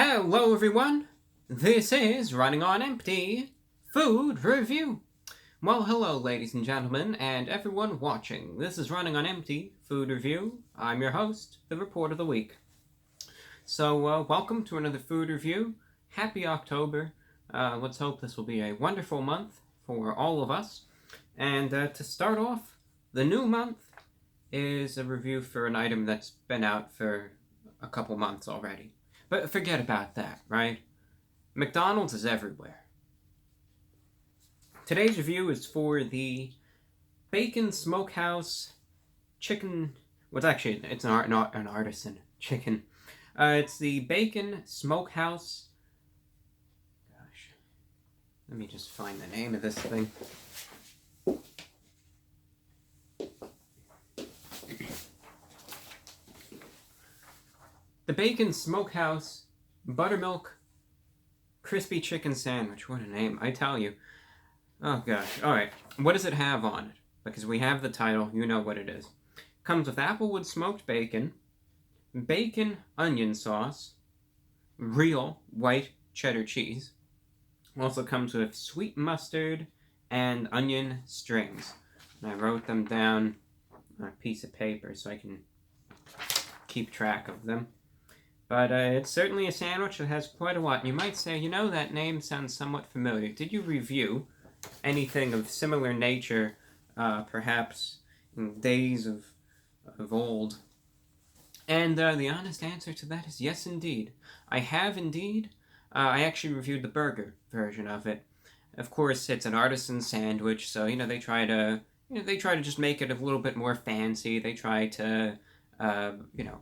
Hello everyone, this is Running on Empty Food Review. Well, hello ladies and gentlemen, and everyone watching. This is Running on Empty Food Review. I'm your host, the Report of the Week. So, welcome to another food review. Happy October. Let's hope this will be a wonderful month for all of us. And to start off, the new month is a review for an item that's been out for a couple months already. But forget about that, right? McDonald's is everywhere. Today's review is for the Bacon Smokehouse Chicken... Well, it's not an artisan chicken. It's the Bacon Smokehouse... Gosh. Let me just find the name of this thing. The Bacon Smokehouse Buttermilk Crispy Chicken Sandwich. What a name, I tell you. Oh gosh. Alright, what does it have on it? Because we have the title, you know what it is. Comes with applewood smoked bacon, bacon onion sauce, real white cheddar cheese. Also comes with sweet mustard and onion strings. And I wrote them down on a piece of paper so I can keep track of them. But it's certainly a sandwich that has quite a lot. And you might say, you know, that name sounds somewhat familiar. Did you review anything of similar nature, perhaps in days of old? And the honest answer to that is yes, indeed. I have indeed. I actually reviewed the burger version of it. Of course, it's an artisan sandwich, so they try to just make it a little bit more fancy. They try to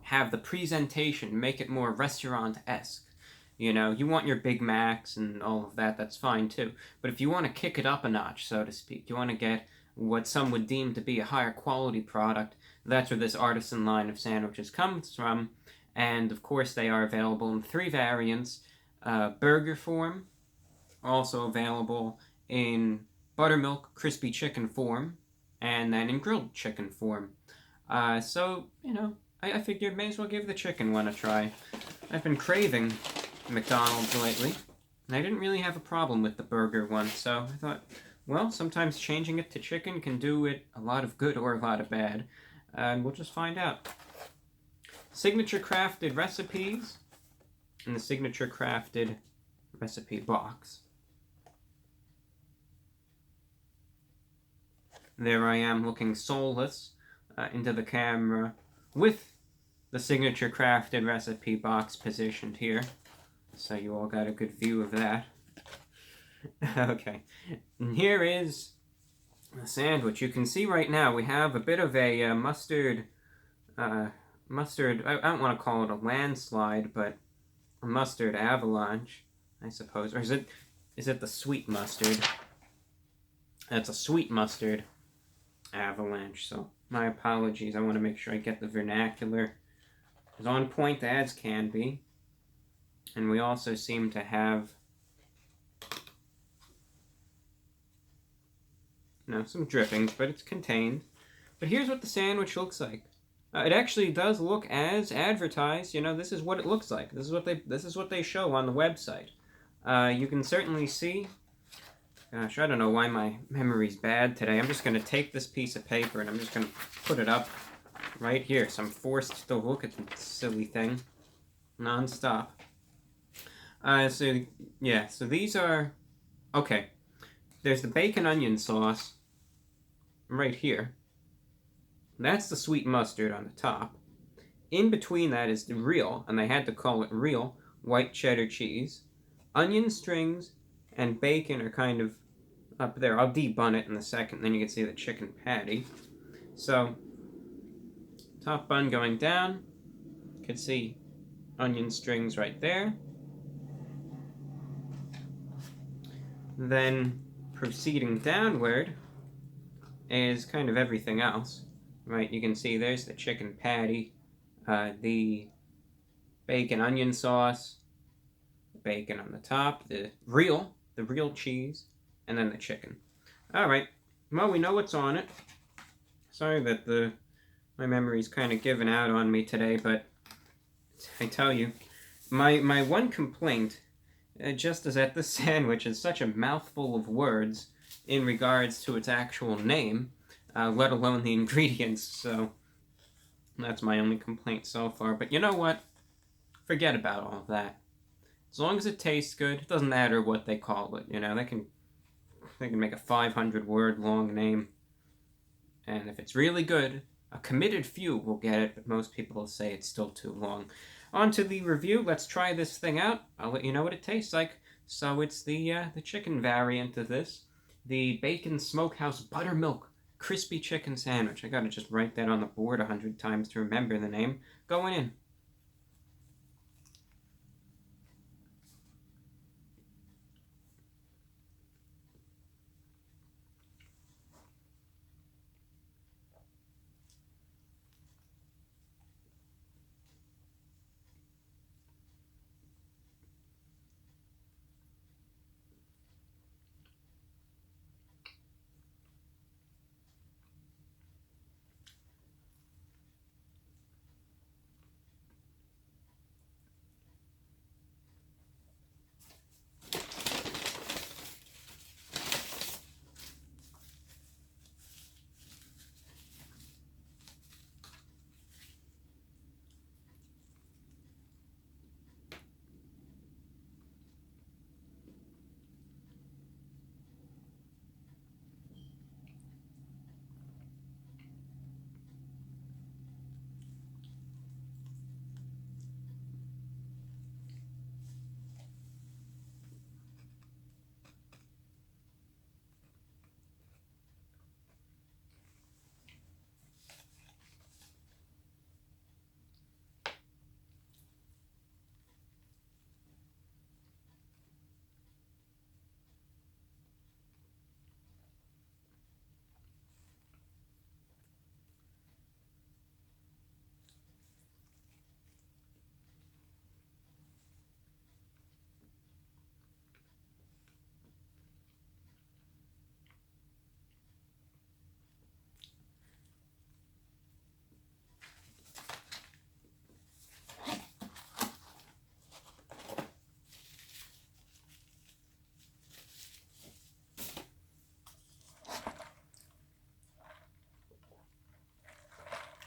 have the presentation, make it more restaurant-esque. You want your Big Macs and all of that, that's fine too. But if you want to kick it up a notch, so to speak, you want to get what some would deem to be a higher quality product, that's where this artisan line of sandwiches comes from. And of course they are available in 3 variants. Burger form, also available in buttermilk crispy chicken form, and then in grilled chicken form. So, I figured may as well give the chicken one a try. I've been craving McDonald's lately, and I didn't really have a problem with the burger one, so I thought, well, sometimes changing it to chicken can do it a lot of good or a lot of bad, and we'll just find out. Signature crafted recipes in the signature crafted recipe box. There I am looking soulless into the camera with the signature crafted recipe box positioned here, so you all got a good view of that. Okay, and here is the sandwich. You can see right now we have a bit of a mustard, I don't want to call it a landslide, but a mustard avalanche, I suppose. Or is it the sweet mustard? That's a sweet mustard avalanche, so my apologies. I want to make sure I get the vernacular as on point as can be. And we also seem to have some drippings, but it's contained. But here's what the sandwich looks like. It actually does look as advertised. This is what it looks like. This is what they show on the website. You can certainly see. Gosh, I don't know why my memory's bad today. I'm just going to take this piece of paper and I'm just going to put it up right here. So I'm forced to look at the silly thing non-stop. So these are... Okay. There's the bacon onion sauce right here. That's the sweet mustard on the top. In between that is the real, and they had to call it real, white cheddar cheese. Onion strings and bacon are kind of up there. I'll debun it in a second, then you can see the chicken patty. So, top bun going down. You can see onion strings right there. Then, proceeding downward is kind of everything else. Right, you can see there's the chicken patty, the bacon onion sauce, the bacon on the top, the real cheese, and then the chicken. Alright, well, we know what's on it. Sorry that my memory's kind of given out on me today, but I tell you, My one complaint, just as that this sandwich is such a mouthful of words in regards to its actual name, let alone the ingredients, so that's my only complaint so far. But you know what? Forget about all of that. As long as it tastes good, it doesn't matter what they call it. You know, they can make a 500-word long name, and if it's really good, a committed few will get it, but most people will say it's still too long. On to the review. Let's try this thing out. I'll let you know what it tastes like. So it's the chicken variant of this, the Bacon Smokehouse Buttermilk Crispy Chicken Sandwich. I gotta just write that on the board 100 times to remember the name. Going in.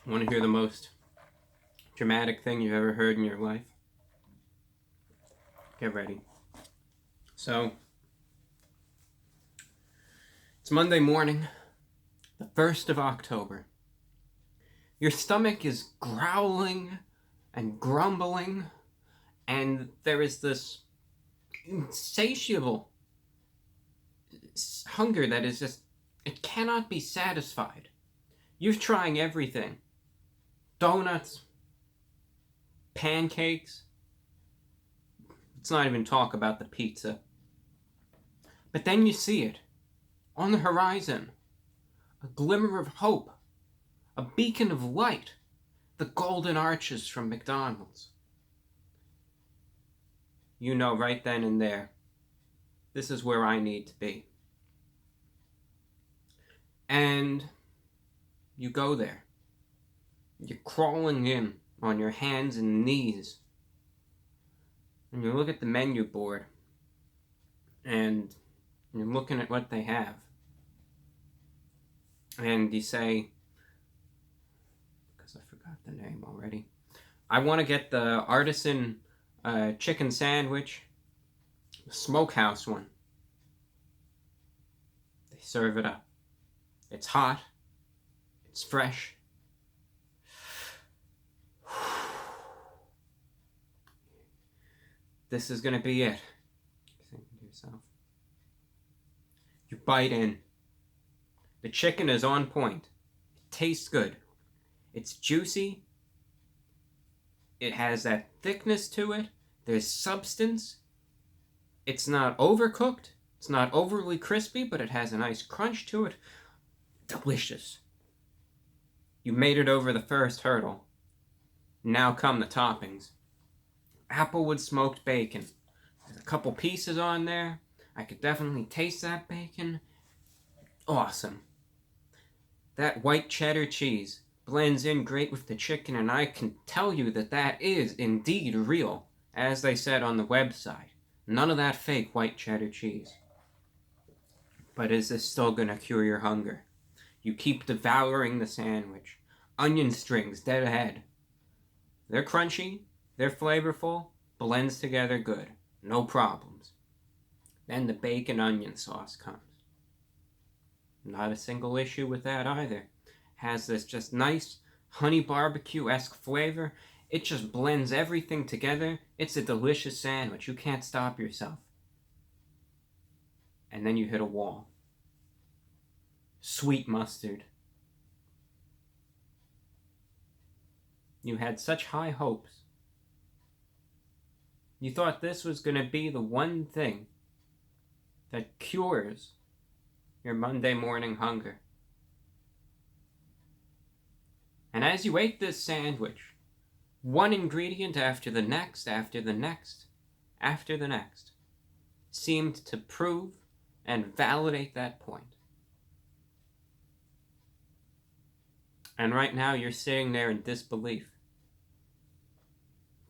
Want to hear the most dramatic thing you've ever heard in your life? Get ready. So, it's Monday morning, the 1st of October. Your stomach is growling and grumbling, and there is this insatiable hunger that is just, it cannot be satisfied. You're trying everything. Donuts, pancakes. Let's not even talk about the pizza. But then you see it on the horizon, a glimmer of hope, a beacon of light, the golden arches from McDonald's. You know right then and there, this is where I need to be. And you go there. You're crawling in on your hands and knees. And you look at the menu board. And you're looking at what they have. And you say, because I forgot the name already, I want to get the artisan chicken sandwich, the Smokehouse one. They serve it up. It's hot. It's fresh. This is going to be it. You're thinking to yourself. You bite in. The chicken is on point. It tastes good. It's juicy. It has that thickness to it. There's substance. It's not overcooked. It's not overly crispy, but it has a nice crunch to it. Delicious. You made it over the first hurdle. Now come the toppings. Applewood smoked bacon. There's a couple pieces on there. I could definitely taste that bacon. Awesome. That white cheddar cheese blends in great with the chicken, and I can tell you that that is indeed real. As they said on the website, none of that fake white cheddar cheese. But is this still gonna cure your hunger? You keep devouring the sandwich. Onion strings dead ahead. They're crunchy, they're flavorful, blends together good. No problems. Then the bacon onion sauce comes. Not a single issue with that either. Has this just nice honey barbecue-esque flavor. It just blends everything together. It's a delicious sandwich. You can't stop yourself. And then you hit a wall. Sweet mustard. You had such high hopes. You thought this was going to be the one thing that cures your Monday morning hunger. And as you ate this sandwich, one ingredient after the next, after the next, after the next, seemed to prove and validate that point. And right now you're sitting there in disbelief.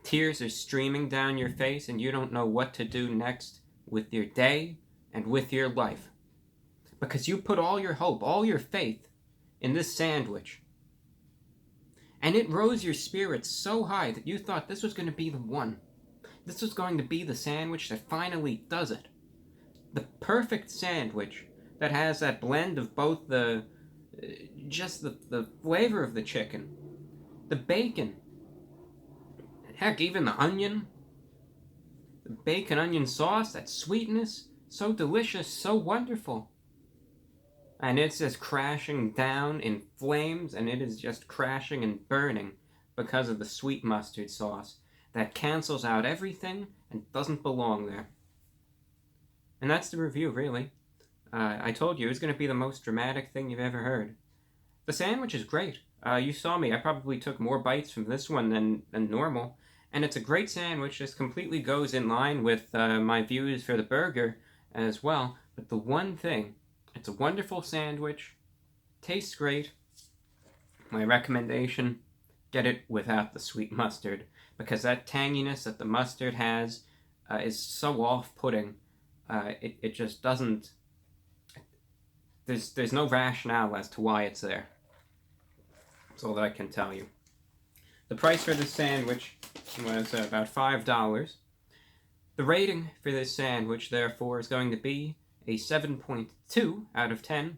Tears are streaming down your face and you don't know what to do next with your day and with your life. Because you put all your hope, all your faith in this sandwich. And it rose your spirits so high that you thought this was going to be the one. This was going to be the sandwich that finally does it. The perfect sandwich that has that blend of both the flavor of the chicken, the bacon, heck, even the onion, the bacon onion sauce, that sweetness, so delicious, so wonderful. And it's just crashing down in flames, and it is just crashing and burning because of the sweet mustard sauce that cancels out everything and doesn't belong there. And that's the review, really. I told you it was going to be the most dramatic thing you've ever heard. The sandwich is great. You saw me. I probably took more bites from this one than normal. And it's a great sandwich. This completely goes in line with my views for the burger as well. But the one thing, it's a wonderful sandwich. Tastes great. My recommendation, get it without the sweet mustard. Because that tanginess that the mustard has is so off-putting. It just doesn't... There's no rationale as to why it's there. That's all that I can tell you. The price for this sandwich was about $5. The rating for this sandwich, therefore, is going to be a 7.2 out of 10.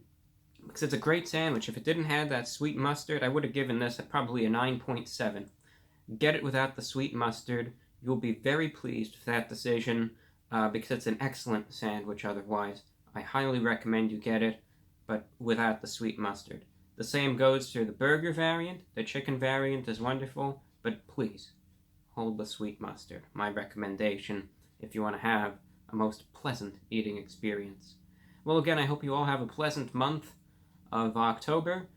Because it's a great sandwich. If it didn't have that sweet mustard, I would have given this probably a 9.7. Get it without the sweet mustard. You'll be very pleased with that decision because it's an excellent sandwich otherwise. I highly recommend you get it, but without the sweet mustard. The same goes for the burger variant. The chicken variant is wonderful, but please, hold the sweet mustard. My recommendation if you want to have a most pleasant eating experience. Well, again, I hope you all have a pleasant month of October.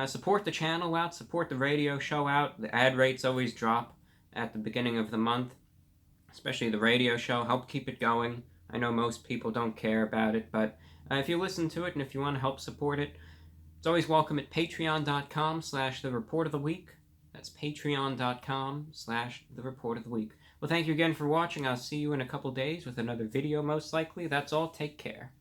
Support the channel out, support the radio show out. The ad rates always drop at the beginning of the month, especially the radio show. Help keep it going. I know most people don't care about it, but if you listen to it and if you want to help support it, it's always welcome at patreon.com/thereportoftheweek. That's patreon.com/thereportoftheweek. Well, thank you again for watching. I'll see you in a couple days with another video, most likely. That's all. Take care.